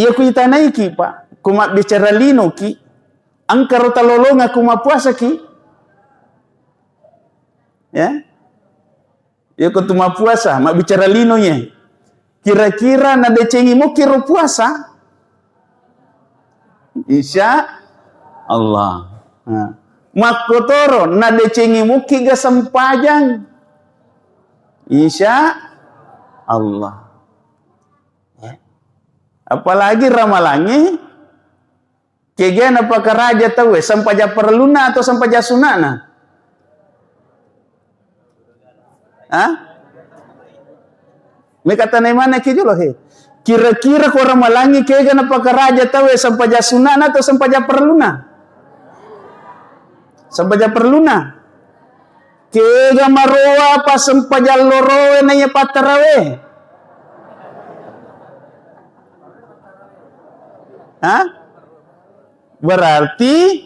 Iya ku itanai ki pak, kuma bicara lino ki, angkaro talolonga kuma puasa ki, ya, iya ku tuma puasa, mak bicara lino nya, kira-kira nade cengi mo kiro puasa, insya Allah, mak kotoro nade cengi mo kiga sampajang, insya Allah. Apalagi ramalangi kegen apakah raja tahu sampaja perluna atau sampaja sunana? Mereka tanya mana kijuloh he? Kira-kira ko ramalangi kegen apakah raja tahu sampaja sunana atau sampaja perluna? Sampaja perluna. Kega maroa pas sampaja lorowe nanya patarawe. Berarti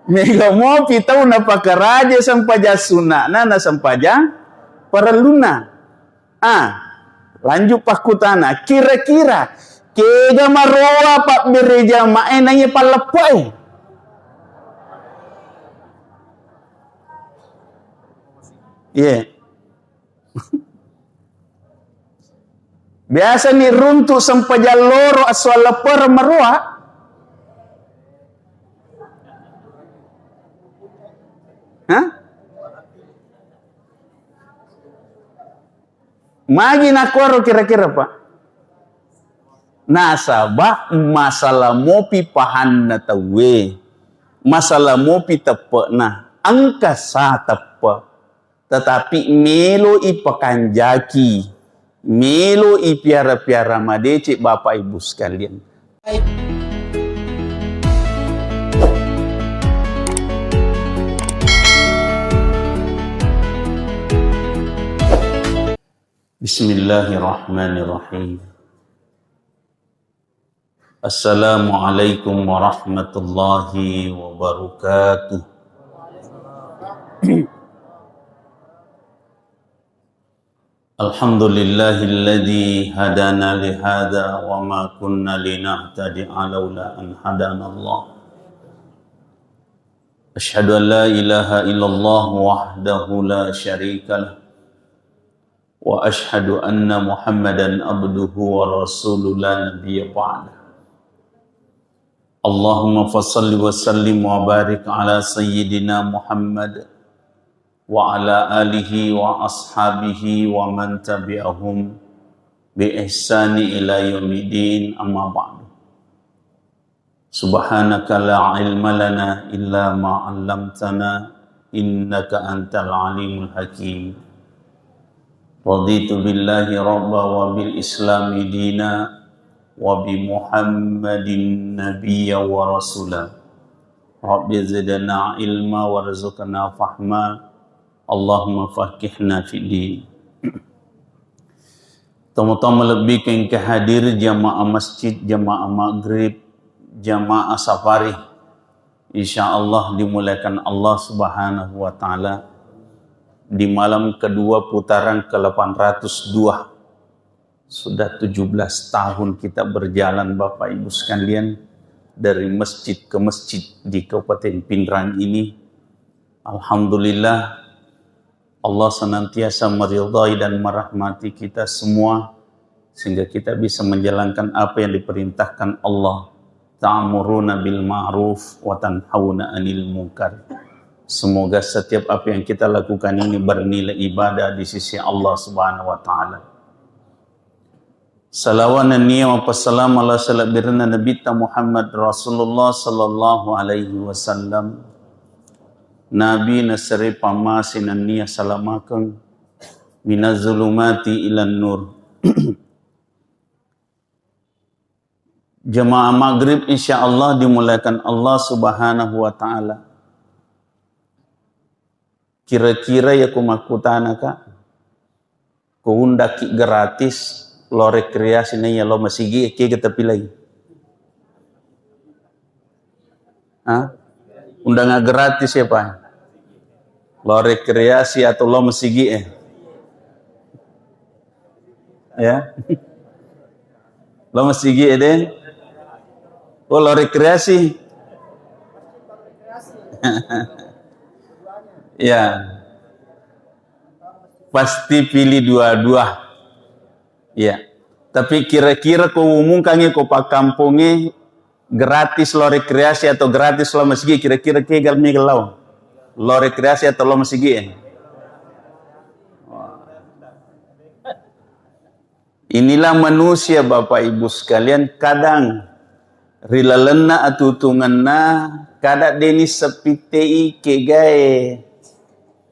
mega mo pitau na pakaraja sampaja sunana na sampaja perluna. Lanjut pakutana, kira-kira kega maroa pak bereja mae nanya palepai. Yeah. Biasa ni runtuk sampaja loro asal lepar maroa. Magi nakwaro kira-kira pak. Nasabah masalah mopi pahan na tawe. Masalah mopi tepe na angkasa tepe. Tetapi melo ipakanjaki. Melo ipiara-piara madece Bapak Ibu sekalian. Bismillahirrahmanirrahim. Assalamualaikum warahmatullahi wabarakatuh. Alhamdulillahilladzi hadana lihada wa ma kunna linahtadi'a laula an hadana Allah. Asyhadu an la ilaha illallah wahdahu la syarika lah. Wa ashhadu anna Muhammadan abduhu wa rasuluhu la nabiyya ba'da. Allahumma fassalli wa sallim wa barik ala sayyidina Muhammad wa ala alihi wa ashabihi wa man tabi'ahum bi ihsani ila yaumidin, amma ba'du. Subhanaka la ilma lana illa ma 'allamtana innaka antal alimul hakim. Raditu billahi rabba wa bil islami dina wa bi Muhammadin nabiyya wa rasula. Rabbi zidna ilma warzuqna fahma. Allahumma faqihna fid din. Tamu-tamu lebih yang kehadir jamaah masjid, jamaah maghrib, jamaah safari, insyaallah dimuliakan Allah Subhanahu wa taala. Di malam kedua putaran ke-802. Sudah 17 tahun kita berjalan Bapak Ibu sekalian, dari masjid ke masjid di Kabupaten Pindrang ini. Alhamdulillah, Allah senantiasa meridhai dan merahmati kita semua, sehingga kita bisa menjalankan apa yang diperintahkan Allah. Ta'muruna bil ma'ruf wa tanhauna 'anil munkar. Semoga setiap apa yang kita lakukan ini bernilai ibadah di sisi Allah Subhanahu wa taala. Salawat dan niyam wa salam ala salabirna Nabi Muhammad Rasulullah sallallahu alaihi wasallam. Nabi nasri pamasin niyah salamakan minaz zulumati ilan nur. Jemaah maghrib insyaallah dimuliakan Allah Subhanahu wa taala. Kira-kira ya kumakutana ka kuundaki gratis lo rekreasi na ya lo masigi ke kita pilih. Undangan gratis ya Pak? Lo rekreasi atau lo masigi ya? Lo masih gini deh. Oh, lo rekreasi. Ya. Pasti pilih dua-dua. Ya. Tapi kira-kira kau umumkannya kau pak kampungnya gratis lo rekreasi atau gratis lo masih kira-kira kegal megalau. Lo rekreasi atau lo masih Inilah manusia Bapak Ibu sekalian, kadang rilalena atutunganna kada deni sepitei kegai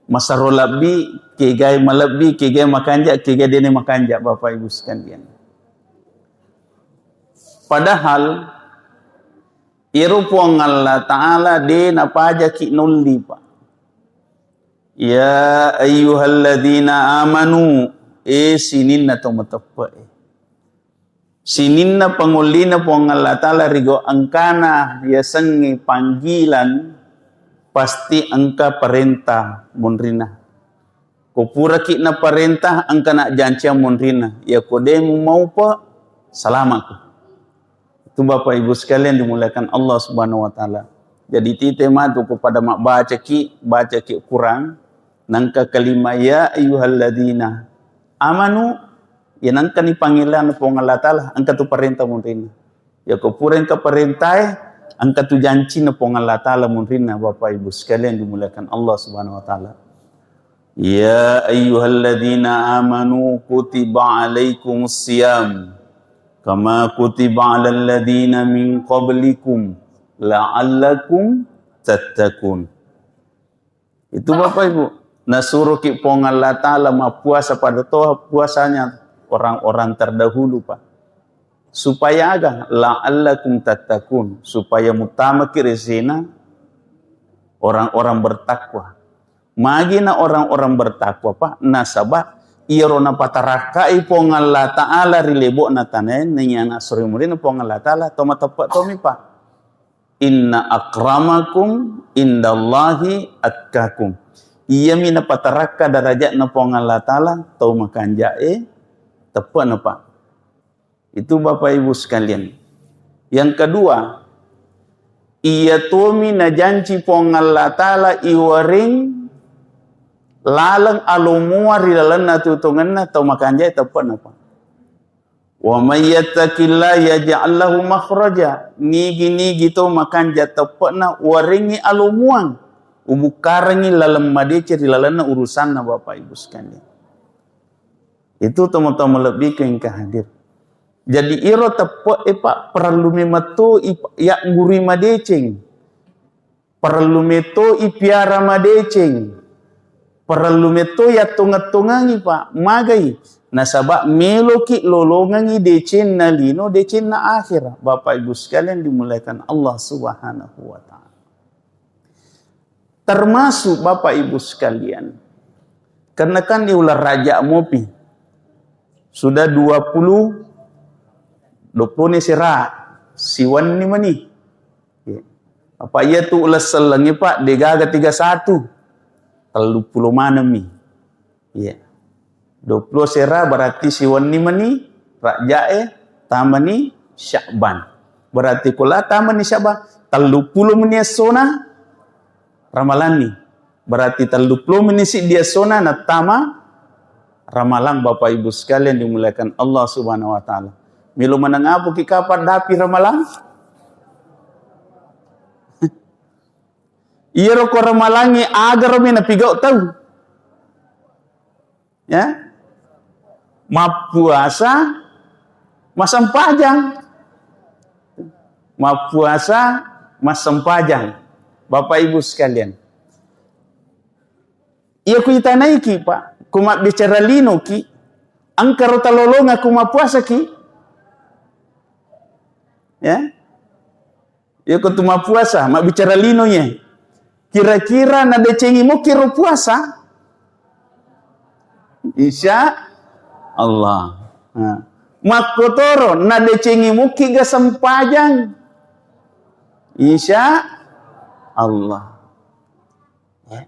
masarolabi kegai malabi kegai makanja kegai deni makanja Bapak Ibu sekalian. Padahal irupuang Allah Ta'ala dena pajaki nulli Pak. Ya ayyuhalladzina amanu sinin na tumatapa sinin na pangulina po ang Allah Ta'ala rigo angkana yasangi panggilan pasti angka perintah munrina kupura ki na perintah angka na jancia munrina ya kode mu mau pa salamaku. Itu Bapak Ibu sekalian dimuliakan Allah Subhanahu wa Ta'ala. Jadi tite madu kepada mak baca ki Quran nangka kalima ya ayyuhalladzina amanu ya nangka ni panggilan po ng Allah Ta'ala angka tu perintah munrina ya kupuren ka perintah angka tu janji na po ng Allah Ta'ala munrina Bapak Ibu sekalian dimuliakan Allah Subhanahu wa Ta'ala. Ya ayyuhalladzina amanu kutiba alaikumus siyam kama kutiba alal ladzina min qablikum la'allakum tattaqun. Itu Bapak Ibu nasuruh ki pong Allah Ta'ala puasa pada toh puasanya orang-orang terdahulu Pak. Supaya agak la'allakum tattaqun, supaya mutama kirisina orang-orang bertakwa. Magina orang-orang bertakwa Pak nasabah irona patarakai pong Allah Ta'ala rilebo na tanen niya nasuri murin pong Allah Ta'ala toma tepat tomi Pak. Inna akramakum indallahi atkakum. Iya mina pataraka darajat na po Allah Ta'ala tau makan jae tepat na Pak. Itu Bapak Ibu sekalian. Yang kedua, iya tumi na janji po Allah Ta'ala iwaring lalang alumua rilalan na tutungan na tau makan jae tepat na Pak. Wa may yattaqillah yaj'al lahu makhraja. Nigi to makan jae tepat na waringi alumuang. Umukarangi lalam madece di lalana urusan na Bapak Ibu sekalian. Itu teman-teman lebih ke yang hadir. Jadi iro tepo Pak perlu mematu ya nguri madeceng. Perlu meto ipiara madeceng. Perlu meto ya tungat-tungangi Pak magai. Nasabak meloki lolongangi decen na lino decen na akhir. Bapak Ibu sekalian dimuliakan Allah Subhanahu wa Ta'ala. Termasuk Bapak Ibu sekalian. Karena kan diulah Raja Mopi. Sudah 20 ni sira. Siwan ni mani. Apa ia tu ulah selengi Pak. Degaga 31. 30 mana mi. 20 sira berarti siwan ni mani. Raja tambah ni Syakban. Berarti kula tambah ni Syakban. 30 meni sona. Ramalan ni berarti 30 menisi dia sona na tama ramalan Bapak Ibu sekalian dimuliakan Allah Subhanahu wa Ta'ala. Milo manangapo ki kapan dapi ramalan? Iro ko ramalangi agar mi napigau tahu. Ya? Mapuasa masampajang. Mapuasa masampajang. Bapak Ibu sekalian. Iya ku itanai ki Pak. Kuma bicara lino ki. Angkaro talolonga kuma puasa ki. Ya. Iya ku tuma puasa. Mak bicara lino nya. Kira-kira na decengi mo kiro puasa. Insya Allah. Mak kotoro na decengi mo kiga sampajang. Insya Allah. Ya.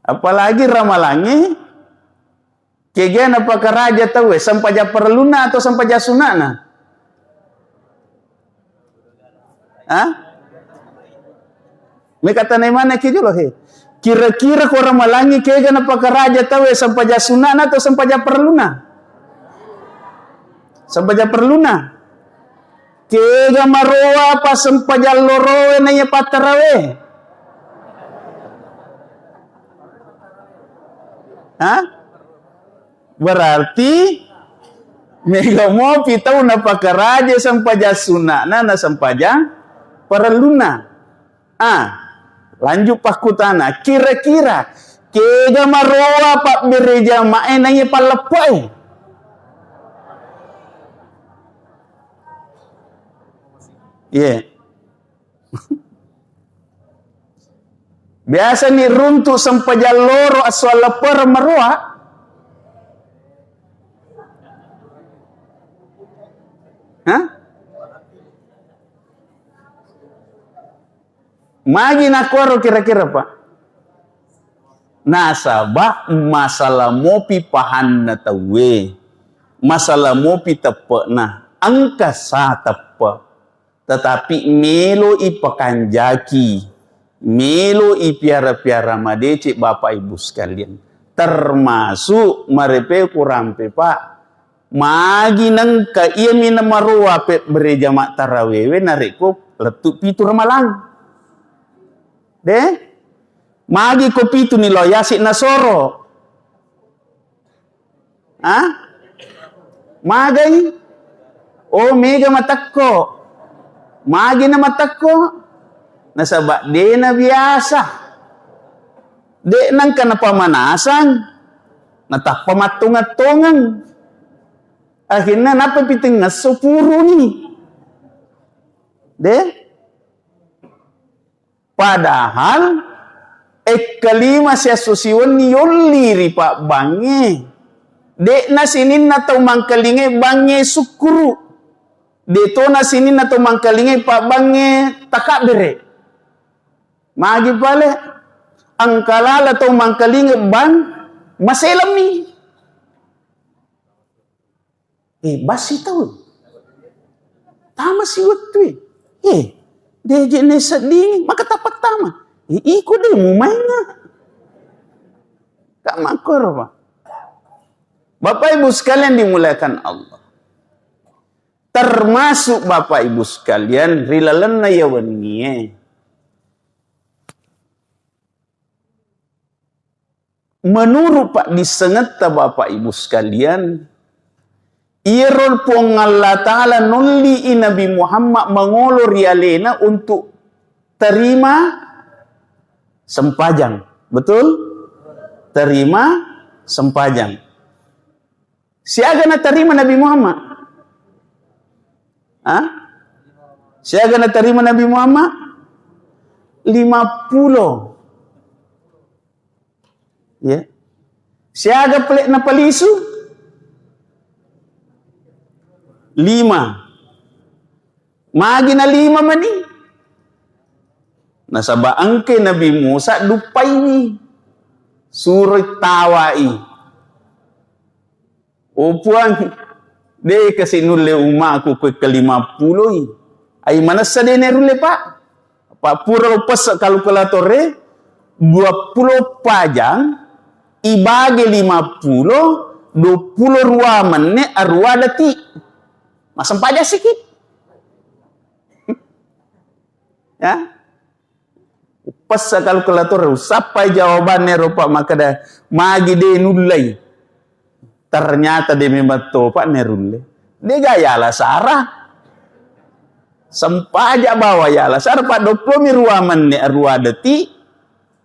Apalagi ramalangi kegen apakah raja tahu sampaja perluna atau sampaja sunana. Hah? Me kata na mana ki julo he. Kira-kira ko ramalangi kega na pakaraja tawe sampaja sunana atau sampaja perluna? Sampaja perluna. Kega maroa pa sampaja lorowe na ya patarawe. Hah? Berarti mega mo pitau na pakaraja sampaja sunana na sampaja perluna. Lanjut pakutana, kira-kira kega maroa pak bereja mae nanya palepai. Biasa ni runtuk sampaja loro asal lepar maroa. Hah? Magi nakoro kira-kira Pak. Nasabah masalah mopi pahan na tawe. Masalah mopi tepe na angka sa tepe. Tetapi melo ipakanjaki. Melo ipiara-piara madece Bapak Ibu sekalian. Termasuk marepe kurampe Pak. Magi nangka iya mina marua pe berjamaah tarawewe nareko letup pitur malang. Magi kopi itu ni loyasi nasoro. Magai. Mega matakko. Magi na matakko. Nasabak de na biasa. De nang kana pamanasan. Natak pamatungat-tungan. Akhirnya napa piting nasupuro ni. Padahal kelima siya susiwan ni yoliri Pak bange. Dek na sinin na tau mangkalinge bange sukuru. Deto na sinin na tau mangkalinge Pak bange takabere. Magi pale ang kalala tau mangkalinge bang maselami. Basi tau. Tama si waktu Deje ne sedih, maka tapak tama. Iko deh mau mainnya. Kak makor Pak. Bapak Ibu sekalian dimuliakan Allah. Termasuk Bapak Ibu sekalian rilalana yawaniye. Menurut Pak disengeta Bapak Ibu sekalian. Irul pong Allah Ta'ala nulli Nabi Muhammad mengolor yalena untuk terima sempajang. Betul? Terima sempajang. Siaga na terima Nabi Muhammad? Siaga na terima Nabi Muhammad? 50. Siaga pelik na palisu? 5. Magi na 5 mani. Nasaba angke Nabi Musa dupai ni. Surat tawai. Puan. De kasi nule umaku ke 50. Ay manasa de nerule Pak. Pak pura pas kalkulatore 20 pajang ibagi 50 20 ruaman ne arwa dati. Masam pajak sikit. Pas kalkulator sampai jawabannya rupa maka dah magi de nulai. Ternyata de memang topak nerule. De gaya lah sarah. Sempajak bawa ya lah sarah Pak 20 ruaman ne arwa dati.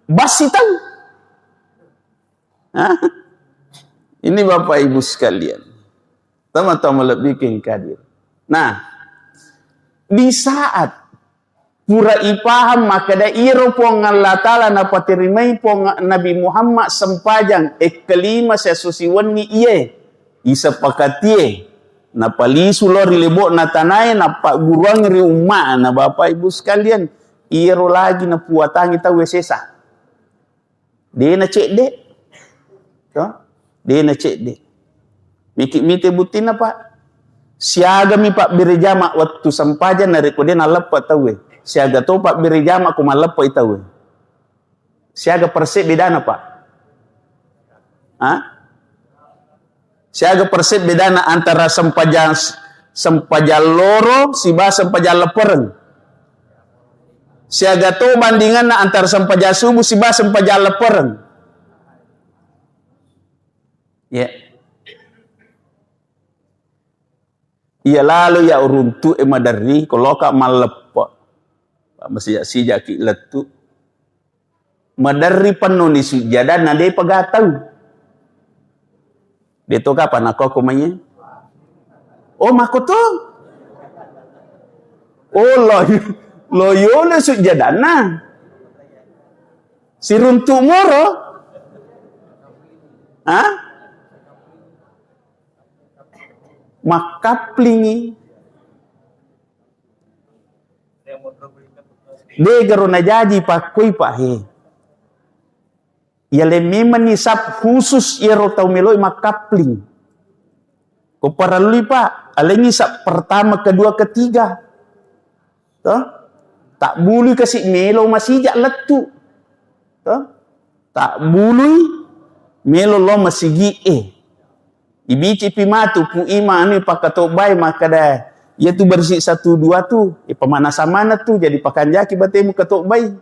Basi tahu. Ini Bapak Ibu sekalian. Tama-tama lebih kadir. Nah, di saat pura ipaham maka da iro pong Allah Ta'ala na patirimay pong Nabi Muhammad sempajang kelima sa susiwan ni iye. Isa pakatie. Na palisu lo rilibok na tanay na paguruang ri umma na Bapak Ibu sekalian. Iro lagi na puwatang ita wesesa. Dia na cek dek. Dia na cek dek. Miti butina Pak. Siaga mi Pak berjama waktu sampaja na rekode na lepat tawe. siaga to pak beri jama ku malepo itawe. Siaga persib bedana pak. Hah? Siaga persib bedana antara sempajal loro siba sempajal lepereng. Siaga to bandingan antara sempajal subuh siba sempajal lepereng. Ya. Ia lalu ya uruntu emadari kalau kak malepo. Masih sijak ki letu. Madari penuh ni sujada nade pagatau. Dito kapan ako kumanya? Oh makoto. Oh loyo le sujadana. Si runtu moro. Hah? Makaplingi. De garona jadi pakui pak he. Ya le memang nisab khusus ya rotau meloi makapling. Ko paralui pak, ale nisab pertama, kedua, ketiga. Toh? Tak bului kasih melo masih jak letu. Toh? Tak bului melo lo masih gi Ibici pimatu pu ima ni pakato bay makada. Ya tu bersih 1 2 tu. Pemanasan mana tu jadi pakan jaki batemu katok bay.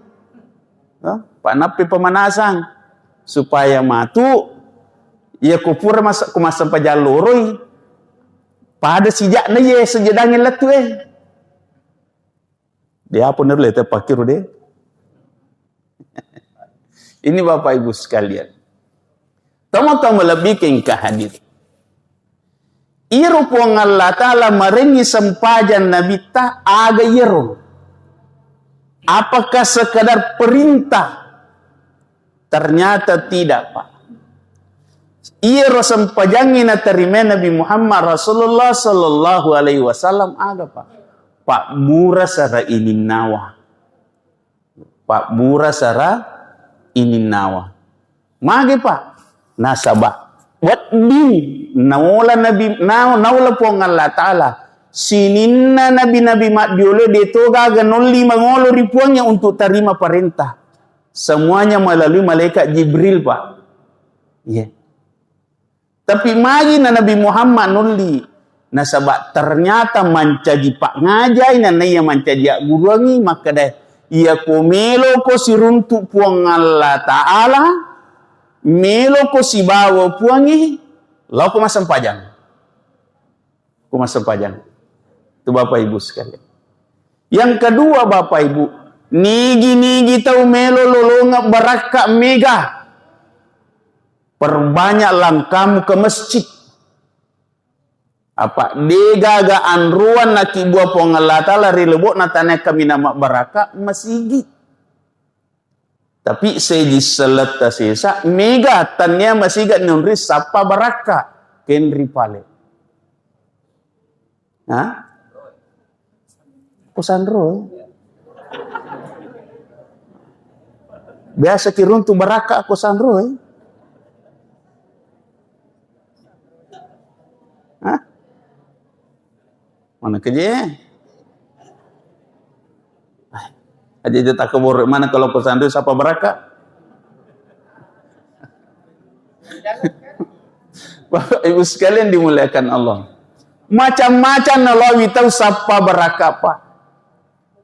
Toh? Pak napi pemanasan. Supaya matu ia kupur kumasa pajaloroi pada sijak na ye sejadangin letu dia apa nerle terpakir deh. Ini Bapak Ibu sekalian, tamu-tamu lebih ke hadir iru puang Allah Ta'ala marengi sempajan Nabi ta aga iru apakah sekadar perintah? Ternyata tidak pak. Ia rosam pajangin terima Nabi Muhammad Rasulullah Sallallahu Alaihi Wasallam ada pak. Pak Bura sara ini nawa. Pak Bura sara ini nawa. Mage pak. Nasabah. Wat din nawala Nabi nawala po ng Allah Ta'ala. Sininna Nabi mat diolo dito gaganoli mangolo ripuangnya untuk terima perintah. Semuanya melalui malaikat Jibril pak. Yeah. Tapi magi na Nabi Muhammad nuli. Nasabak ternyata mancaji pak ngajay na naya mancaji guruangi. Maka dah ia ko melo ko si runtuk puang Allah Ta'ala. Melo ko si bawa puangi. Lau ko masam pajang. Ko masam pajang. Itu Bapak Ibu sekalian. Yang kedua Bapak Ibu. Nigi tau melo lolonga baraka mega. Perbanyak langkamu ke masjid. Apa degaga anruan naki buah Allah Ta'ala rilebok natanya kami nama baraka masigi. Tapi seji selata sesa mega tanya masiga nunri sapa baraka kenri pale. Hah? Kusandro. Biasa kiruntu baraka aku sandro Hah? Mana kerja aja tak kebor mana kalau aku sandro siapa baraka Bapak Ibu sekalian dimuliakan Allah. Macam-macam Allah tahu siapa baraka apa.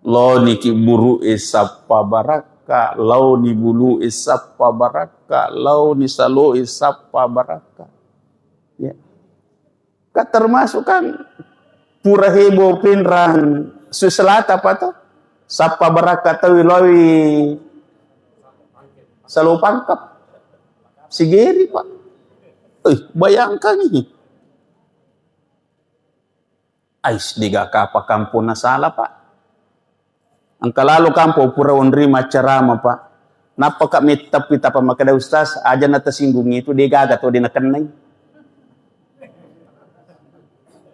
Lo niki buru sapa baraka. Lau ni bulu isapa baraka, lau ni salo isapa baraka. Ya. Kan termasuk kan pura hebo pinran suselata apa tuh? Sapa baraka tawi lawi salo pangkap. Sigeri pak. Bayangkan ini. Ais diga kapa kampung na salah pak. Angka lalu kampo pura onrima carama pak. Napa kami tapi tapa makada ustaz aja na tersinggung itu dia gagat atau dia nakenai.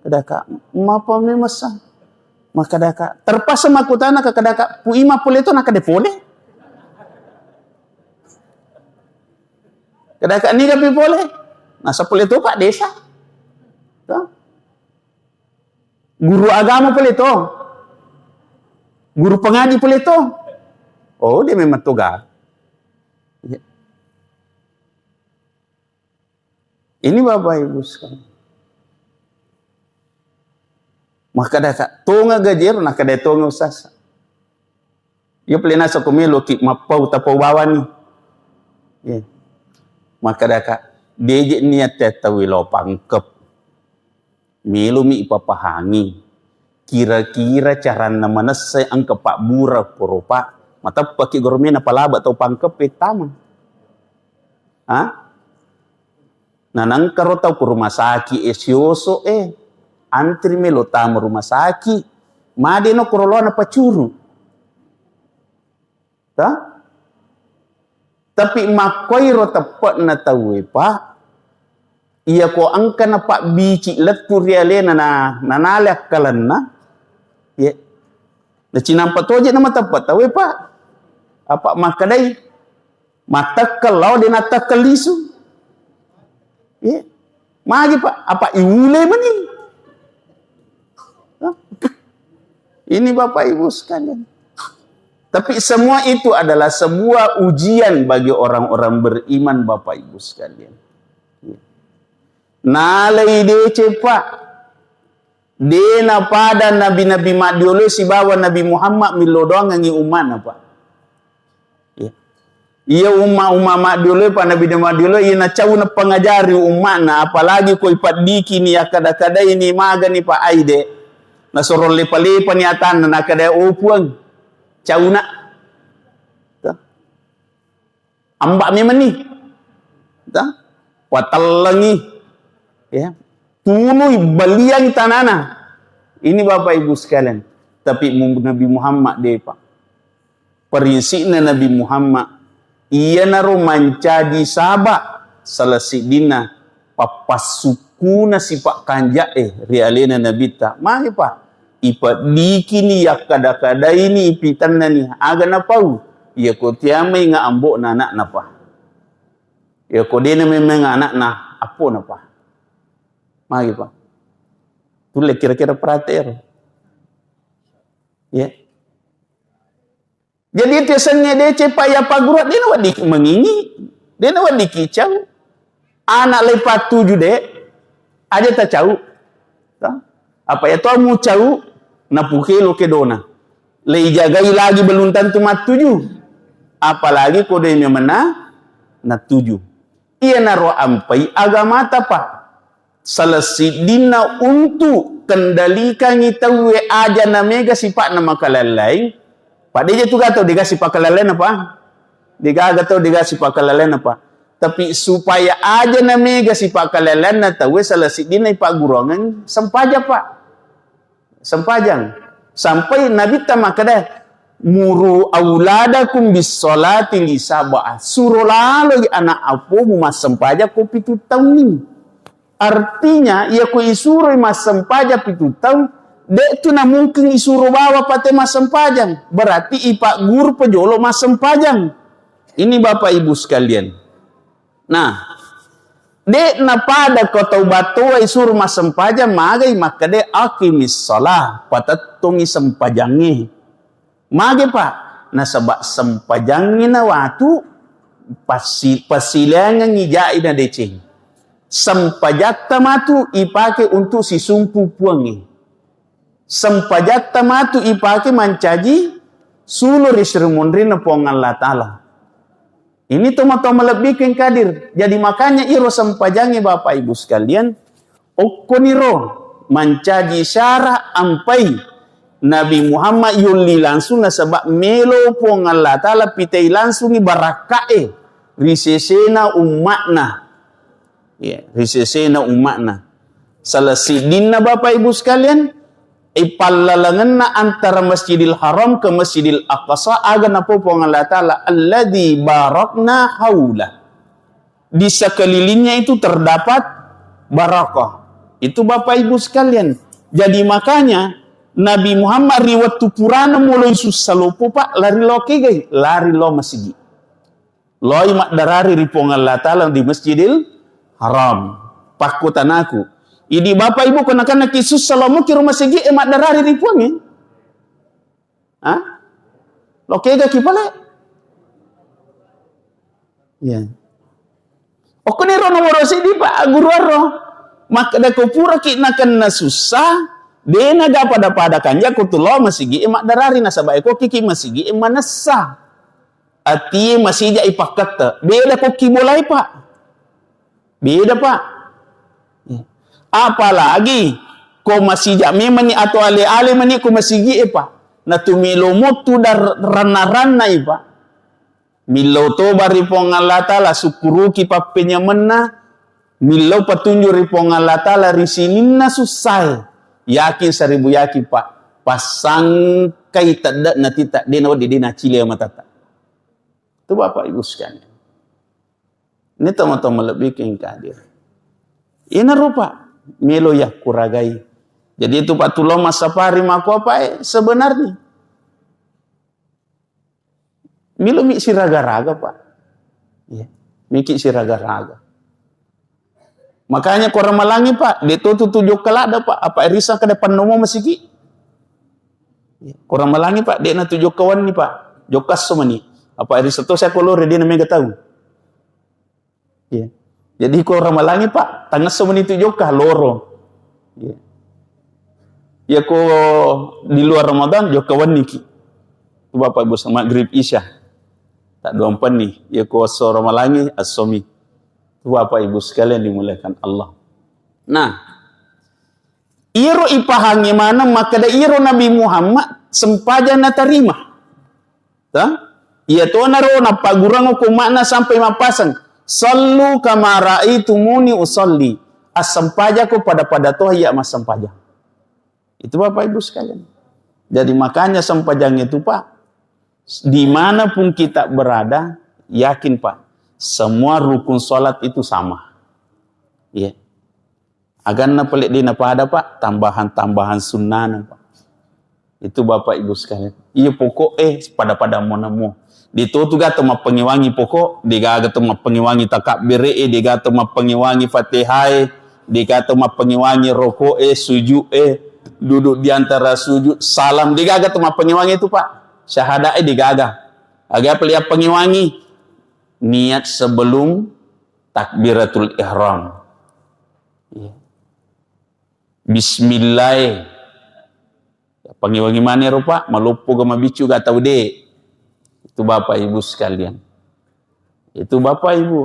Kadaka mapa memasa. Makadaka terpaksa makutana ka kadaka puima pule itu nakade pole. Kadaka ni kapi pole. Nasa pule itu pak desa. Tuh. Guru agama pule itu. Guru pengaji pula itu. Oh, dia memang toga. Ya. Ini Bapak Ibu sekalian. Maka dah tonga gajer nak kada tonga usasa. Ya plena sa kumelo ki mapau tapau bawa ni. Ya. Maka dah deje niat tawi lo pangkep. Melo mi ipapahangi. Kira-kira cara namanya saya angka pak bura poropa. Mata pakai gormena palaba atau pangkep petama. Nanang karo tau ke rumah sakit esioso antri melo tamu rumah sakit. Made no korolona pacuru. Tapi makoi ro tepat na tahu pak. Iya ko angka na pak bici letur rialena na nanalak kalanna. Ya. Na cinampa toje nama tepat tahu pak. Apa makadai mata kalau dia nata kelisu. Ya. Magi pak apa iule mani. Ini Bapak Ibu sekalian. Tapi semua itu adalah sebuah ujian bagi orang-orang beriman Bapak Ibu sekalian. Nalai dece pak. Dena pada nabi-nabi madiolo si bawa Nabi Muhammad milodong ngi umat apa. Iya umat madiolo pa nabi madiolo ina cau na pengajari umat na apalagi ko ipat diki ni akada-kada ini maga ni pa aide. Na sorol lepa-lepa ni atan na kada opuang. Cauna. Ambak memang ni. Watalangi. Ya. Tunui baliang tanana. Ini Bapak Ibu sekalian. Tapi Nabi Muhammad dia pak. Prinsipnya Nabi Muhammad. Ia naruh mencadi sabak. Salasidina. Papasukuna si pak kanjak rialena Nabi tak. Mari pak. Ipat diki ni ya kada-kada ini ipitan na ni aga na pau ya ko tiamay nga ambo na anak na pa ya ko din na may mga anak na apo na pa magi pa tule kira-kira prater ya jadi tiasannya dia cepa ya pagurut dia na wadi mengingi dia na wadi kicau anak lepat tujuh dek aja tak cau apa ya tuh mu cau na pukelo ke dona. Lei jagai lagi belum tentu mat tujuh. Apalagi kode yang mana na tujuh. Ia naro ampai agama pak. Salasidina untuk kendalikan itawe aja na mega sifat nama kalalai. Pak dia tu kata dia sifat kalalai apa? Dia kata dia sifat kalalai apa? Tapi supaya aja na mega sifat kalalai na tahu salasidina ipak gurongan sempaja pak. Sempajang sampai Nabi tamakada muru auladakum bis salati li sab'ah suruh lalu anak apo mas sempaja ko pitu tahun ni artinya ia ko isuro mas sempaja pitu tahun dek tu na mungkin isuro bawa pate mas sempajang berarti ipak guru pejolo mas sempajang ini Bapak Ibu sekalian. Nah dek na pada kau taubatua isur mas sempajang magai maka dek akimis salah patatungi sempajangi magai pak na sebab sempajangi na watu pasilangan ngijai na decing sempajak tamatu ipake untuk si sumpu puangi sempajak tamatu ipake mancaji sulur isrimunri na puangan Allah Ta'ala. Ini toma-toma lebihkan kadir. Jadi makanya iro sempajangi Bapak Ibu sekalian. Okoniro mancaji syara ampai Nabi Muhammad yuli langsung na sebab melo pong Allah Ta'ala pitai langsung barakae. Risesena umatna. Ya, risesena umatna. Salasidin na Bapak Ibu sekalian. Ipalalangan na antara Masjidil Haram ke Masjidil Aqsa aga na po Allah Ta'ala alladhi barakna haula di sekelilingnya itu terdapat barakah itu Bapak Ibu sekalian. Jadi makanya Nabi Muhammad riwat tupurana mulai susalopo pak lari lo kegay lari lo masjid loi mak darari ripong Allah Ta'ala di Masjidil Haram pakutan aku. Idi Bapak Ibu kena kisus salamu ki rumah segi emak darari ripuangi. Lo kega kipale. Ya. Oke ni rono morosi di pak guru aro. Maka da ko pura ki nakan na susah. Dena da pada kanja ko tulo masigi emak darari nasabai ko kiki masigi emanasa. Ati masih ja ipakata. Beda ko kibolai pak. Beda pak. Apalagi ko masih ja memang ni atau ale-ale mani ko masigi pak. Na tumilo mo tu dar rana-rana pak. Milo to bari pong Allah Ta'ala sukuru ki papenya mena. Milo petunjuk ri pong Allah Ta'ala risinina susah. Yakin 1000 yakin pak. Pasang kai tak nanti tak dena dina cile matata. Itu Bapak Ibu sekalian. Ini teman-teman lebih ke hadir. Ini rupa melo ya kuragai. Jadi itu Pak Tulo Masapari mako apa sebenarnya. Milo mi siraga-raga Pak. Ya, miki siraga-raga. Makanya korang malangi Pak, deto tu tujuh kelada Pak, apa risah ke depan nomo masiki. Ya, korang malangi Pak, dia na tujuh kawan ni Pak, jokas semua ni. Apa risah tu saya kolor dia na mega tahu. Ya. Jadi korang malangi Pak, tangan semua ni tujuh kah loro. Ya. Ya ko di luar Ramadan jo kawan niki. Tu Bapak Ibu sama Maghrib Isya. Tak dua empat ni, ya ko so malangi asomi. Bapak Ibu sekalian dimuliakan Allah. Nah, iro ipahangi mana maka da iro Nabi Muhammad sempaja na tarima. Ta? Ia to naro na pagurang ko makna sampai mapasang. Sallu kama raaitumuni usalli. As-sempaja ko pada toh ya mas sempaja. Itu Bapak Ibu sekalian. Jadi makanya sempajang itu Pak, dimanapun kita berada, yakin Pak, semua rukun sholat itu sama. Ya. Agar na pelik di napa ada Pak, tambahan-tambahan sunnah Pak. Itu Bapak Ibu sekalian. Iya pokok pada monamo. Dito tu gato mapengiwangi pokok, digato mapengiwangi takbir digato mapengiwangi Fatihah, digato mapengiwangi rokok sujud duduk di antara sujud, salam digato mapengiwangi itu Pak. Syahadah digaga. Agar pelik pengiwangi niat sebelum takbiratul ihram. Ya. Bismillah. Panggil mana rupa? Malupu ke mabicu gak tahu deh. Itu Bapak Ibu sekalian. Itu Bapak Ibu.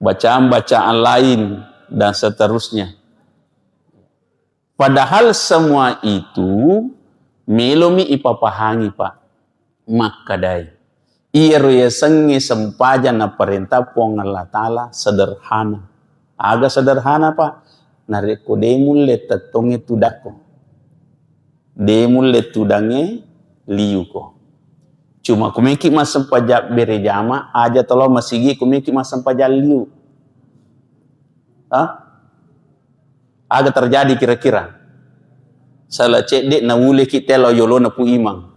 Bacaan-bacaan lain dan seterusnya. Padahal semua itu melomi ipapahangi Pak. Makadai. Iro ya sengi sempaja na perintah pong Allah Ta'ala sederhana. Agak sederhana Pak. Nareko demul le tatonge tudako. Demul le tudange liuko. Cuma kumiki mas sempaja berejama aja tolo masigi kumiki mas sempaja liu. Agak terjadi kira-kira. Salah cek dek na wule kita lo yolo na pu imang.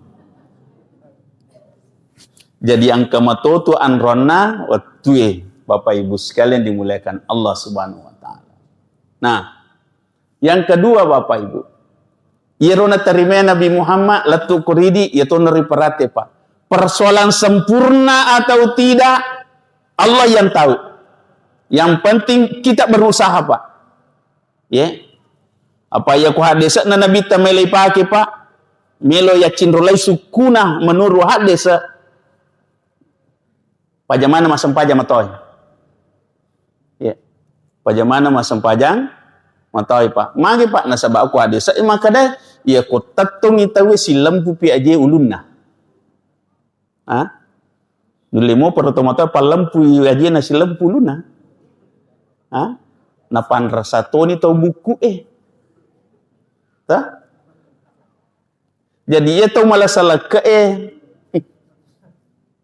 Jadi yang kematotu anrona waktu Bapak Ibu sekalian dimuliakan Allah Subhanahu wa taala. Nah, yang kedua Bapak Ibu, irona terima Nabi Muhammad latu kuridi yaitu neri perhati Pak. Persoalan sempurna atau tidak Allah yang tahu. Yang penting kita berusaha Pak. Ya. Apa ya ku hadisa na Nabi tamelai pake Pak? Melo ya cinrolai sukuna menurut hadisa. Pajamana masam pajang matoy. Ya. Pajamana masam pajang matoy Pak. Magi Pak nasaba aku hadis. Maka dah ya ko tatung itawi silam pupi aje ulunna. Nulimo pertomato palampu aje na silam puluna. Napan rasa toni tau buku Ta? Jadi ia tau malah salah ke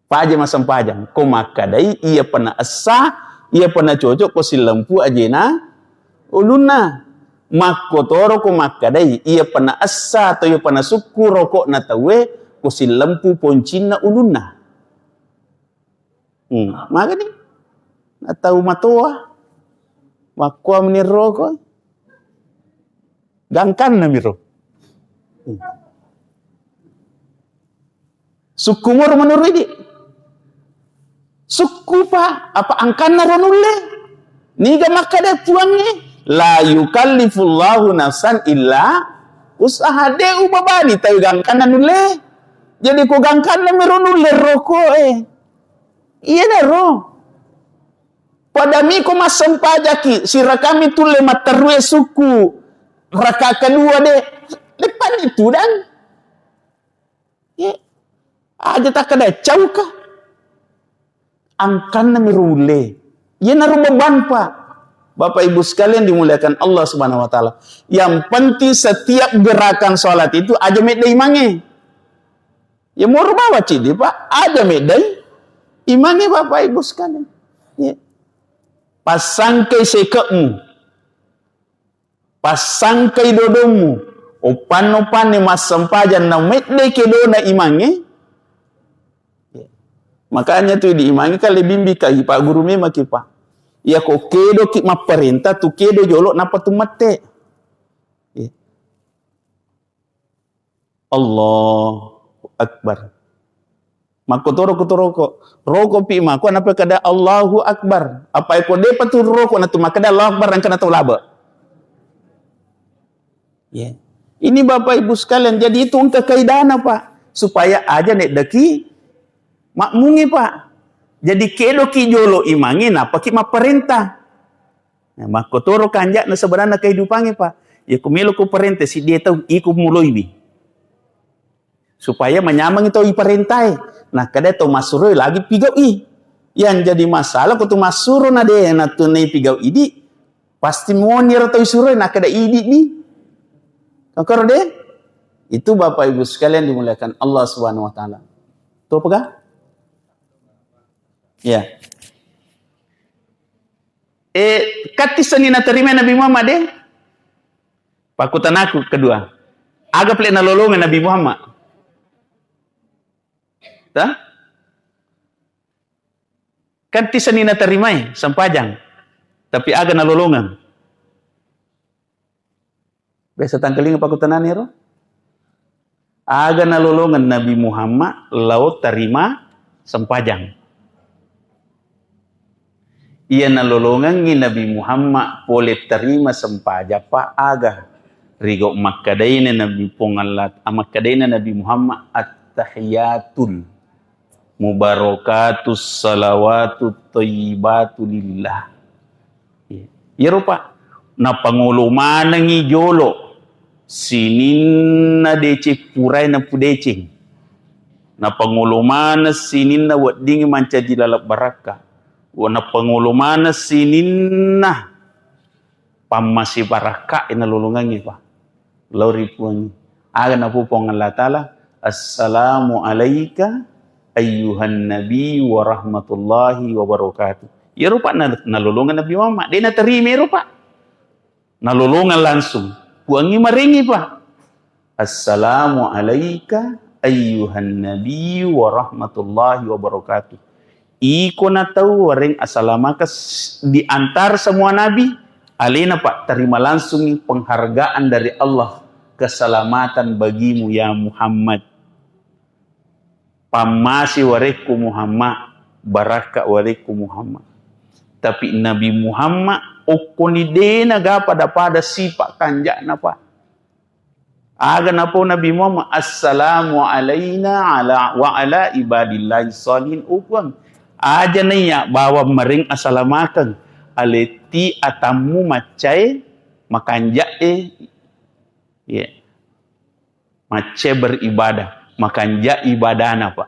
Paja masam pajang, ko makadai ia pernah asa, ia pernah cocok ko silampu ajena uluna. Makotoro ko makadai ia pernah asa atau ia pernah suku rokok na tawe ko silampu poncina uluna. Maka ni na tahu matoa. Makwa meniroko. Gangkan na miro. Suku mur menurut ini. Suku pa apa angkana ronulle. Niga makada tuange. La yukallifullahu nafsan illa usaha de ubabani tayo gangkana nulle. Jadi ko gangkana meronulle roko Iya na ro. Padami ko masampajaki sira kami tulle matarwe suku. Raka kedua de lepan itu dan. Ya. Aja tak kada cauka. Angkan na merule. Iya na ro beban pa. Bapak Ibu sekalian dimuliakan Allah Subhanahu wa taala. Yang penting setiap gerakan salat itu aja medai imange. Ya mau bawa cidi Pak, aja medai imange Bapak Ibu sekalian. Ya. Pasangkai sekemu. Pasangkai dodomu. Opan-opan ni mas sempajan na medai kedo na imange. Ya. Makanya tuh di imange kali bimbi kai Pak guru memaki Pak. Ya kok kedo ki maperintah tu kedo jolok napa tu mate. Ya. Allahu Akbar. Makotoro kok roko pi mako napa kada Allahu Akbar. Apa eko de patu roko na tu makada Allahu Akbar rangkana tu laba. Ya. Ini Bapak Ibu sekalian, jadi itu untuk kaidana Pak, supaya aja nek deki makmungi Pak. Jadi kedo ki jolo imangi napa ki maperintah. Nah, makotoro kanjak na sebenarnya kehidupannya Pak. Ya kumelo ku perintah si dia tahu iku muloi bi. Supaya menyamang itu iperintah. Nah, kada to masuro lagi pigau i. Yang jadi masalah kutu masuro na de na tunai pigau idi pasti monir atau isuro na kada idi ni. Kakor de? Itu Bapak Ibu sekalian dimuliakan Allah Subhanahu wa taala. Tuh apa? Ya. Katisan na terima Nabi Muhammad deh. Pakutan aku kedua. Agak pelak na lolongan Nabi Muhammad. Tah? Katisan na terima sampajang. Tapi agak na lolongan. Biasa tangkeling pakutan nero. Agak na lolongan Nabi Muhammad laut terima sampajang. Ia nalolongan ni Nabi Muhammad boleh terima sempaja pa aga rigo makadaina Nabi pongalat amakadaina Nabi Muhammad at-tahiyatul mubarakatus salawatut thayyibatu lillah. Ya rupa na panguluman ngi jolo sinin na dece purai na pudecing na panguluman sinin na wading manca dilalap baraka. Wana pangulumana sininna pamasi baraka ina lulungangi pa lauri puangi aga na po pong Allah Ta'ala assalamu alayka ayyuhan nabi wa rahmatullahi wa barakatuh. Ya rupa nalulungan Nabi Muhammad dia na terima rupa nalulungan langsung puangi maringi pa assalamu alayka ayyuhan nabi wa rahmatullahi wa barakatuh. Iko na tahu waring asalamakas di antar semua nabi. Alina Pak terima langsung penghargaan dari Allah. Keselamatan bagimu ya Muhammad. Pamasi wareku Muhammad. Baraka wareku Muhammad. Tapi Nabi Muhammad okonidena ga pada sipak kanjak na Pak. Aga na po Nabi Muhammad assalamu alayna wa ala ibadillahi salihin ukwang. Aja naya bawa mering asalamakan aleti atamu macai makanja ya macai beribadah makanja ibadana Pak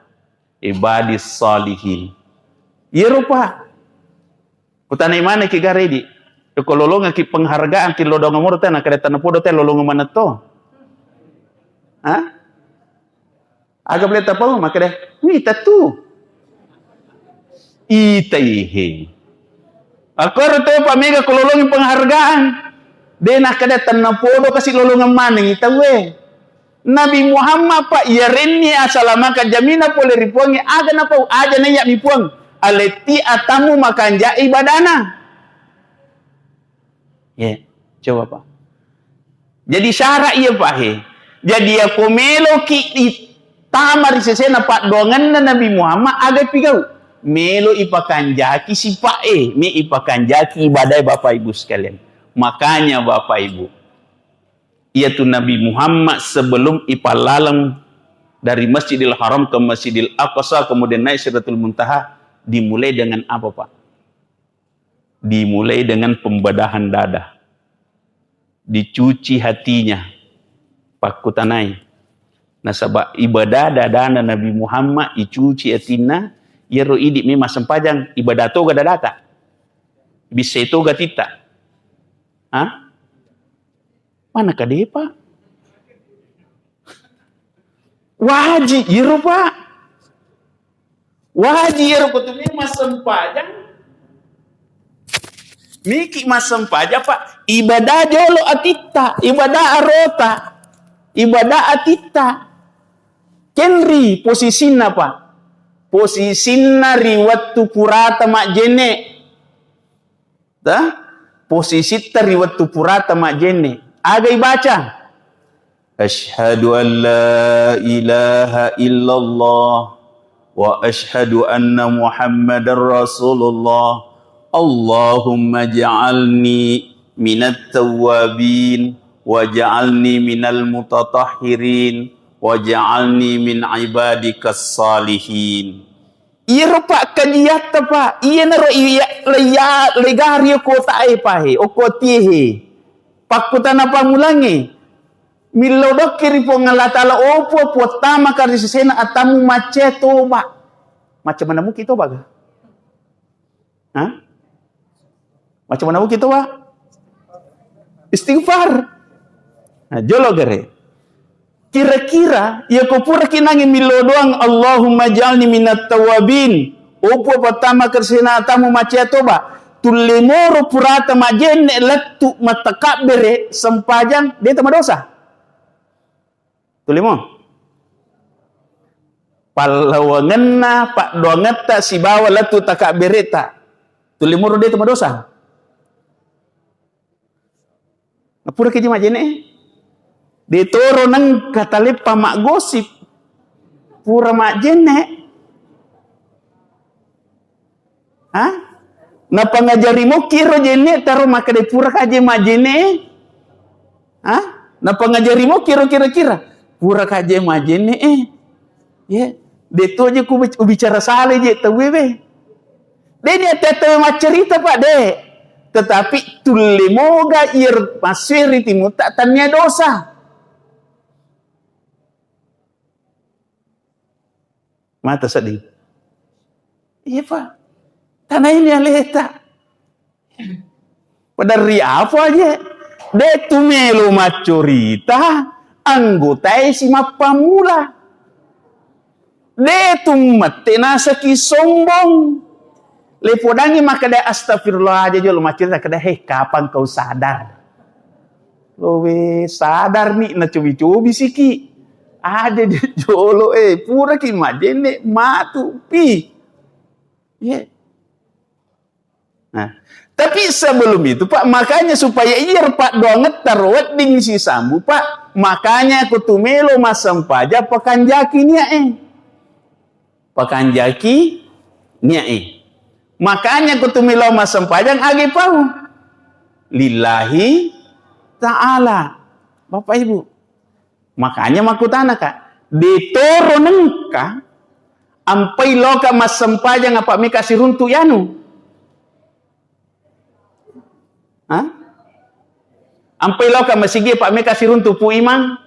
ibadis salihin ya rupa kutana imane ki garedi ko lolonga ki penghargaan ki lodong amur teh na kada tanapodo teh lolonga mana to ha aga boleh tapau makade ni tatu itaihe. Aku rete pamiga kololongin penghargaan. Dena kada tanapodo kasih lolongan maning itawe. Nabi Muhammad Pak yarenni asalamaka jamina pole ripuangi aga na pau aja na ya mipuang. Aleti atamu makanja ibadana. Ya, coba Pak. Jadi syarat iya Pak he. Jadi aku melo ki Tamar sesena pak dongan na Nabi Muhammad agak pigau. Melo ipakan jaki si pak me ipakan jaki ibadai Bapak Ibu sekalian. Makanya Bapak Ibu, yaitu Nabi Muhammad sebelum ipalalang dari Masjidil Haram ke Masjidil Aqsa kemudian naik Sidratul Muntaha, dimulai dengan apa Pak? Dimulai dengan pembedahan dada. Dicuci hatinya. Pak Kutanai. Nah sebab ibadah dadana Nabi Muhammad icuci hatina, yero idik memang sempajang ibadah toga dadata. Bisa toga tita. Hah? Mana kade Pak? Wajib yero Pak. Wajib yero kutu memang sempajang. Miki masam paja Pak, ibadah jolo atita, ibadah arota, ibadah atita. Kenri posisinya Pak, posisinya riwatu purata mak jene, dah? Posisi riwatu purata mak jene. Agai baca, Ashhadu an la ilaha illallah wa ashhadu anna Muhammadar Rasulullah. Allahumma ja'alni minat tawwabin wa ja'alni minal mutatahhirin wa ja'alni min ibadikas salihin. Iya Pak kajiyata Pak. Iya naro iya legari ko tae pahe o ko tihe. Pak kutana pamulangi. Milodokiri po ngalatala opo po tama karisena atamu maceto Pak. Macam mana mu kita baga? Hah? Macam mana kita Pak? Istighfar. Nah, jolo gere. Kira-kira ya ko pura kinangi milo doang Allahumma jalni minat tawabin. Opo pertama kersina tamu macia toba. Tulimoro purata majene latu matakabere sempajang dia tama dosa. Tulimo. Palawangenna pak doangeta si bawa latu takabereta. Tulimoro dia tama dosa. Pura keji majene ditoro nang katalip pamak gosip pura majene na pangajari mo kiro jene taro maka de pura kaje majene na pangajari mo kiro kira-kira pura kaje majene ya deto aja ku bicara sale je tawewe de dia tete macerita Pak de. Tetapi tulimoga ir masiri timu tak tanya dosa. Mata sedih. Iya Pak. Tanah ini aleta. Pada apa aja. De tumelo macorita anggota si mapamula. De tumate nasa ki sombong. Lepodangi maka dia astagfirullah aja jolo macam kada kapan kau sadar? Lowe sadar nih na cubi-cubi siki. Ada di jolo pura ki majene matu pi. Yeah. Nah, tapi sebelum itu Pak, makanya supaya iya Pak doanget taruat ding si sambu Pak, makanya kutumelo masam paja pakan jaki nia Pakan jaki nia Makanya kutumilo masam pajang agi pau. Lillahi ta'ala. Bapak Ibu. Makanya makutana Kak. Ditoro nengka. Ampai loka masam pajang apa mi kasih runtuk yanu. Ampai loka masigi pak mi kasih runtuk pu imang.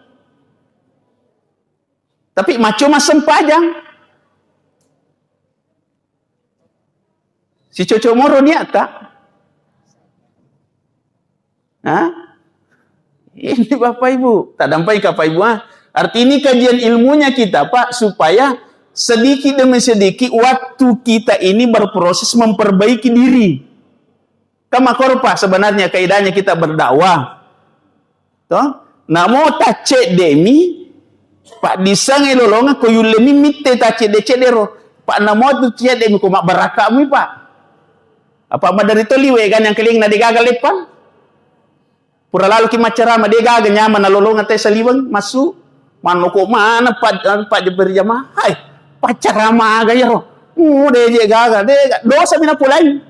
Tapi macu masam pajang. Si Coco Moro niata. Ini Bapak Ibu. Tak dampai ke Bapak Ibu. Arti ini kajian ilmunya kita Pak. Supaya sedikit demi sedikit waktu kita ini berproses memperbaiki diri. Kamakor Pak sebenarnya kaidahnya kita berdakwah. Toh? Namo tace demi. Pak disange lolonga koyulemi mitte tace dece dero. Pak namo tu cia demi komak barakamu Pak. Apa dari itu liwe kan yang keling na digagal lepan? Pura lalu ki macerama dia gagal nyaman na lolongan teh saliwang masuk Mano ko mana pak berjamaah. Hai, pacar ama gaya ro. Deje gaga, dosa mina pulai.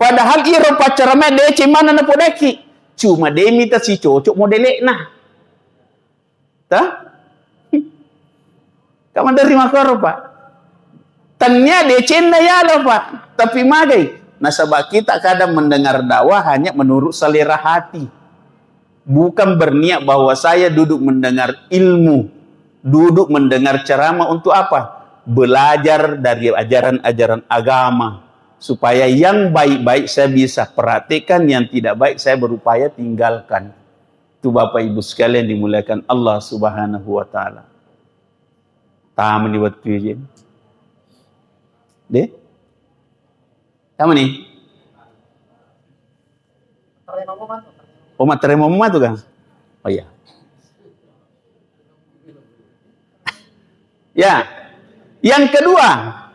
Padahal iro pacar ama dece mana na podeki. Cuma dia minta si cocok modelek nah. Tah? Kamu dari makaro pak. Tanya dece na ya lo pak. Tapi magai. Nasabah kita kadang mendengar dakwah hanya menurut selera hati. Bukan berniat bahwa saya duduk mendengar ilmu. Duduk mendengar ceramah untuk apa? Belajar dari ajaran-ajaran agama. Supaya yang baik-baik saya bisa perhatikan, yang tidak baik saya berupaya tinggalkan. Itu Bapak Ibu sekalian dimuliakan Allah Subhanahu wa taala. Taman di waktu ini. Deh? Kamu nih? Oh, materi mama tuh kan? Oh iya. Ya. Yang kedua,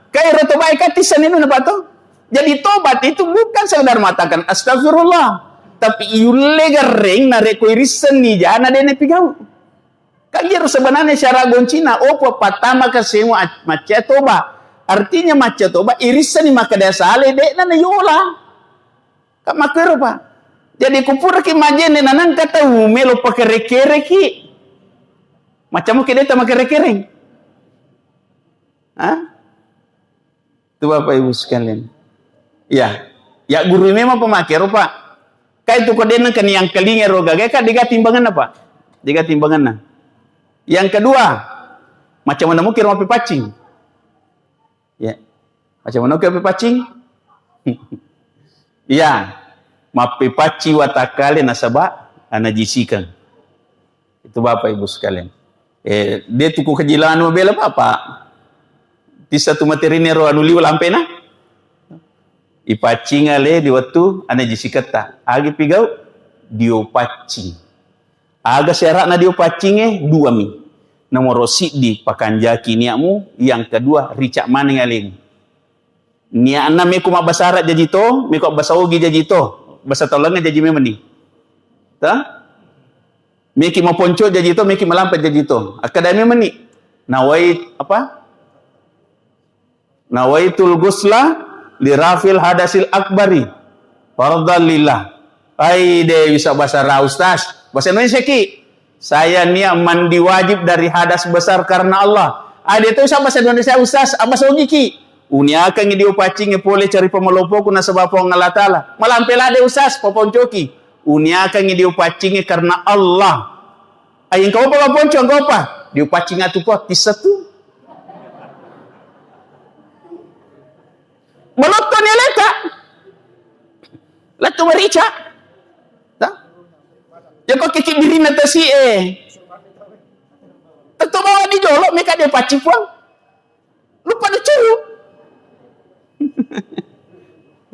kayak rotobai katisan itu apa tuh? Jadi tobat itu bukan sekedar mengatakan astagfirullah, tapi iulle gareng na rekoirisan ni jana dene pigau. Kagir sebenarnya syara goncina opo patama kasemu macca toba. Artinya macca toba irisan ni maka dasale de na yola. Kak makero pa. Jadi kupura ki majene nanan kata melo pakereke ki. Macam kede ta makereke. Hah? Itu Bapak Ibu sekalian. Ya, ya guru memang pemakaian pak. Kayak itu kodenya kan yang kelinga roga, kayak diga timbangan apa? Diga timbangan nah. Yang kedua, macam mana mungkin mau pacing? Ya, macam mana mungkin pacing? Ya, mapi paci watakale nasabah anajisikan. Itu Bapak Ibu sekalian. Dia tuku kejilaan mobil apa? Di satu materi nero anuli lampena. Ipacing ale di waktu anajisikata. Agi pigau dio pacing. Aga serak na dio pacing dua mi. Nomor di pakanjaki niamu, yang kedua ricak maning aling. Niana me kuma basarat jadi to, me ko basaogi jadi to. Basa tolongnya jadi memani. Ta? Me ki mau ponco jadi to, me ki melampat jadi to. Akademi meni. Nawai apa? Nawaitul gusla lirafil hadasil akbari fardalillah. Ai de bisa bahasa Ustaz. Bahasa Indonesia ki. Saya niat mandi wajib dari hadas besar karena Allah. Ada itu bahasa Indonesia Ustaz, apa sogi ki? Unia akan ngidio pacing pole cari pemelopo kuna sebab Allah taala. Malampela de Ustaz poponcoki. Unia akan ngidio pacing karena Allah. Ayin kau apa ponco kau apa? Dio pacing atu po tisatu. Meloton ya leka. Latu merica. Ya kok kiki diri natasi Tentu bawa di jolok mereka dia paci puang. Lupa ada curu.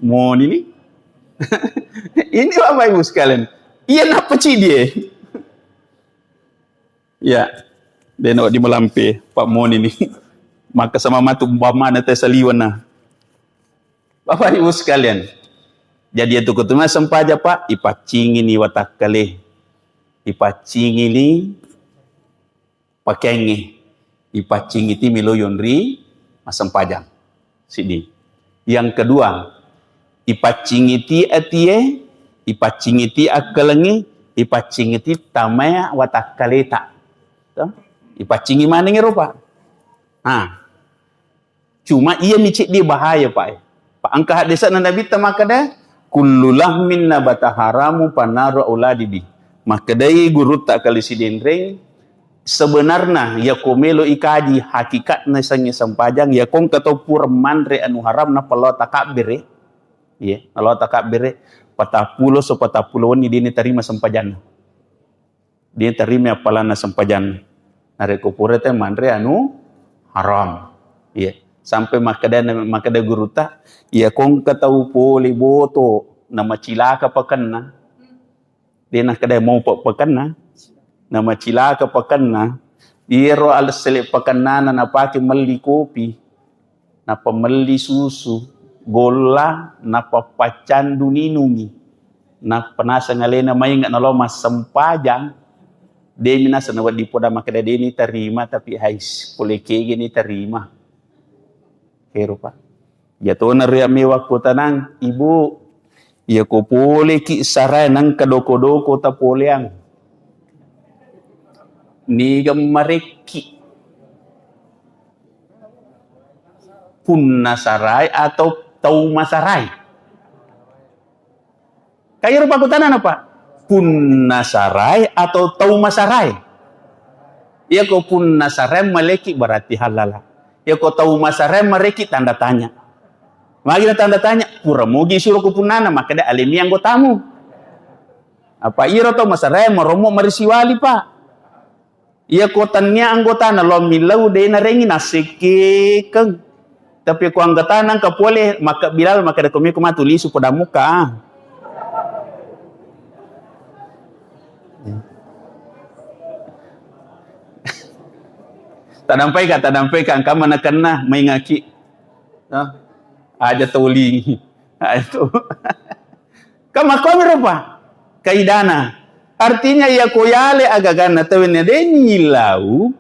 Mohon ini. Ini Bapak Ibu sekalian. Iya napa ci dia? Ya. Dia nak di melampe Pak Mohon ini. Maka sama matu mana tesaliwan nah. Bapak Ibu sekalian. Jadi itu ketemu sempaja Pak, ipacing ini watak kali. Ipacing ini pakenge. Ipacing itu miloyon ri masam pajang. Sini. Yang kedua, ipacing itu atie, ipacing itu akalangi, ipacing itu tamaya watak kali tak. Ipacing mana ngi rupa? Cuma ia micik dia bahaya Pak. Pak angka hadisat Nabi tamakada kullu lahmin nabata haramu panaru auladibi. Maka dari guru tak kali sidendreng sebenarnya ya komelo ikaji hakikat nasanya sampajang ya kong ketopur mandre anu haram na palo takabire. Ya, palo takabire patapulo so patapulo ni dia terima sampajan. Dia terima apalana sampajan. Nareko purete mandre anu haram. Ya. Sampai makada guru tak ya kong ketau poli boto nama cilaka pakanna dia nak kada mau pakanna nama cilaka pakanna iro al selip pakanna na pake meli kopi napa meli susu gola napa pacandu ninungi na penasa ngalena mai ngat nalo mas sempajang Demina senawat di poda makada deni terima tapi hais poleke gini terima. Kerupa. Ya to na ria me waktu tanang ibu ya ko pole ki saray nang kadoko-doko ta poleang. Ni gamareki. Punna saray atau tauma saray. Kaya rupa kutanan apa? Punna saray atau tauma saray. Ya ko punna saray maleki berarti halal. Ya ko tauma saray mereki tanda tanya. Magi tanda tanya, pura mogi suruh ku punana maka ada alimi anggotamu. Apa iro tauma saray maromo marisiwali pak. Ya ko tanya anggotana lo milau de na rengi nasikeng. Tapi ko anggotana ka pole maka bilal maka da komi kuma tulisu pada muka. Tadampai ka angka mana kena mengaki. Aja tuli. Itu. Kama kami rupa kaidana. Artinya ya koyale agagana tawenya deni lau.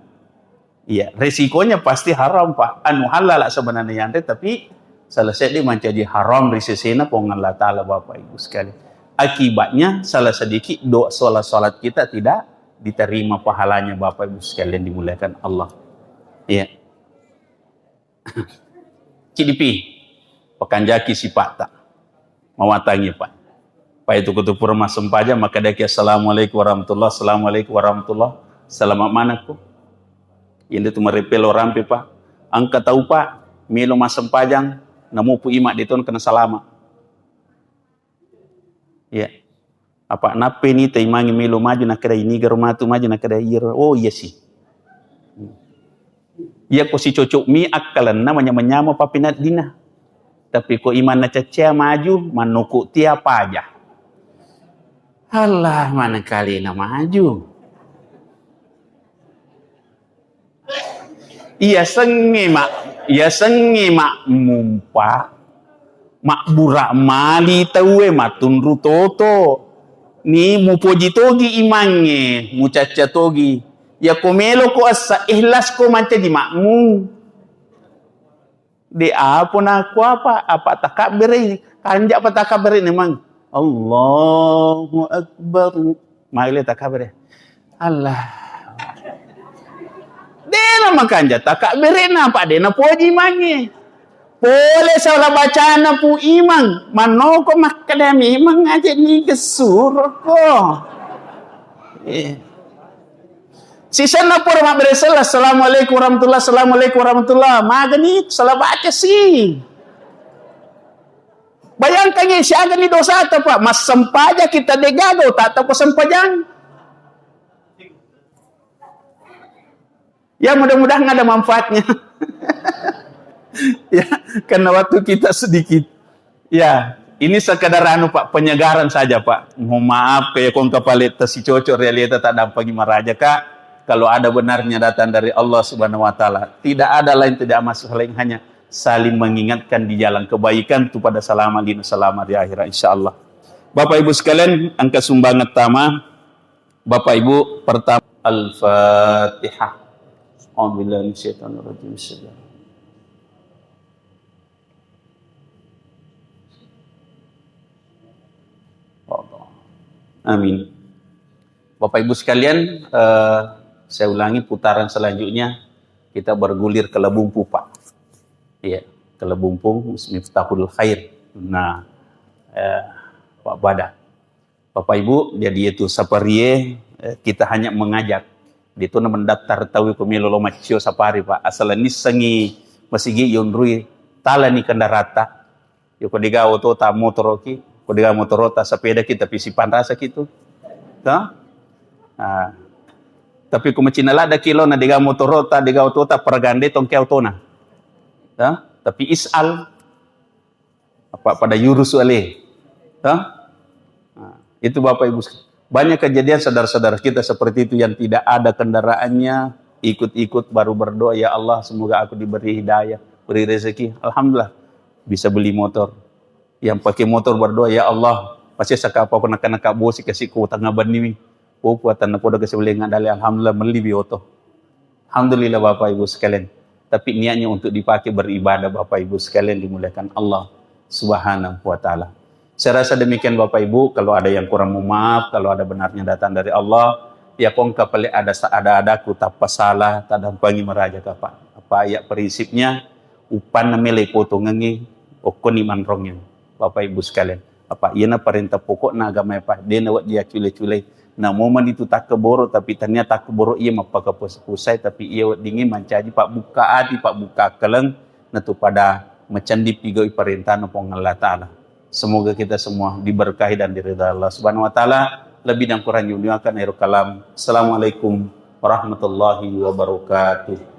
Iya, resikonya pasti haram pak. Anu halal sebenarnya yante tapi selesai dia menjadi haram risesena pongan Allah Ta'ala Bapak Ibu sekali. Akibatnya salah sedikit doa salat kita tidak diterima pahalanya Bapak Ibu sekalian dimuliakan Allah. Iya. Cidipi pekanjaki si Pak mawatangi Pak. Pak itu kutupur mas sempaja maka daki assalamualaikum warahmatullah, assalamualaikum warahmatullah. Selamat mana ku? Yang itu merepelo rampe Pak. Angka tahu Pak, milo mas sempajang namu pu imak diton kena salama. Ya. Apa nape ni taimangi milo maju nak kira ini garumatu maju nak kira iro. Oh iya sih. Ya ko si cocok mi akalan namanya menyama papinat dina. Tapi ko iman na cecea maju manuku tiap aja. Alah mana kali na maju. Iya sengi mak mumpa. Mak burak mali tawe matunru toto. Ni mupoji togi imange mucaca togi. Ya komelo ko asa ikhlas ko manca di makmu. Di apa aku apa takabir ini kanjak apa takabir ini memang Allahu Akbar. Maile takabir. Allah. Dena makanja takabir apa dena poji mangi. Boleh salah bacaan pu imang manoko makadami imang aja ni kesur ko. Sisa na pura mak beresel assalamualaikum warahmatullah assalamualaikum warahmatullah magani salah baca sih. Bayangkan si agani dosa apa Pak? Mas sempaja kita degago tak tahu sempajang. Ya mudah-mudahan ada manfaatnya. Ya, karena waktu kita sedikit. Ya, ini sekadar Pak penyegaran saja Pak. Mohon maaf kayak kong kapalita si cocok realita tak dapat gimana Kak. Kalau ada benarnya datang dari Allah Subhanahu wa taala, tidak ada lain tidak masuk lain hanya saling mengingatkan di jalan kebaikan itu pada selama di akhirat insyaallah. Bapak Ibu sekalian, angka sumbangan pertama Bapak Ibu pertama Al-Fatihah. A'udzubillahi minasyaitonir rajim. Amin. Bapak Ibu sekalian, saya ulangi putaran selanjutnya kita bergulir ke Lebumpu Pak. Iya, ke Lebumpu Miftahul Khair. Nah, Pak Bada. Bapak Ibu, jadi itu saparie kita hanya mengajak. Itu mendaftar tahu pemilu loma cio sapari Pak. Asal ni sengi masigi yonrui tala ni kendarata. Yoko diga auto ta motoroki, kodiga motorota sepeda kita pisi panrasa gitu. Tá? Tapi kung machinala da kilo na diga motorota, diga autota pergande tong ke autona. Tá? Tapi isal apa pada yurus ale. Tá? Itu Bapak Ibu. Banyak kejadian saudara-saudara kita seperti itu yang tidak ada kendaraannya, ikut-ikut baru berdoa, ya Allah semoga aku diberi hidayah, beri rezeki. Alhamdulillah bisa beli motor. Yang pakai motor berdoa, ya Allah pasti saka apa nak bosi kasih ku tangga bandimi. puatan na po daga sebelah ngadali alhamdulillah melibi oto. Alhamdulillah Bapak Ibu sekalian. Tapi niatnya untuk dipakai beribadah Bapak Ibu sekalian dimuliakan Allah Subhanahu wa taala. Saya rasa demikian Bapak Ibu, kalau ada yang kurang mohon maaf, kalau ada benarnya datang dari Allah, ya kongka pali ada ku tapa salah, tadang pangi meraja kapa. Apa ayat prinsipnya upan namele potongangi okoni manrongnya Bapak Ibu sekalian. Apa iana perintah pokok na agama apa dia nawat dia cule-cule. Nah momen itu tak keboro tapi ternyata tak keboro ia mapaka pusai tapi ia dingin mancaji pak buka adi pak buka keleng natu pada macandi pigoi perintah nopong Allah Ta'ala. Semoga kita semua diberkahi dan diridha Allah Subhanahu wa taala. Lebih dan kurang dimuliakan akhirul kalam. Assalamualaikum warahmatullahi wabarakatuh.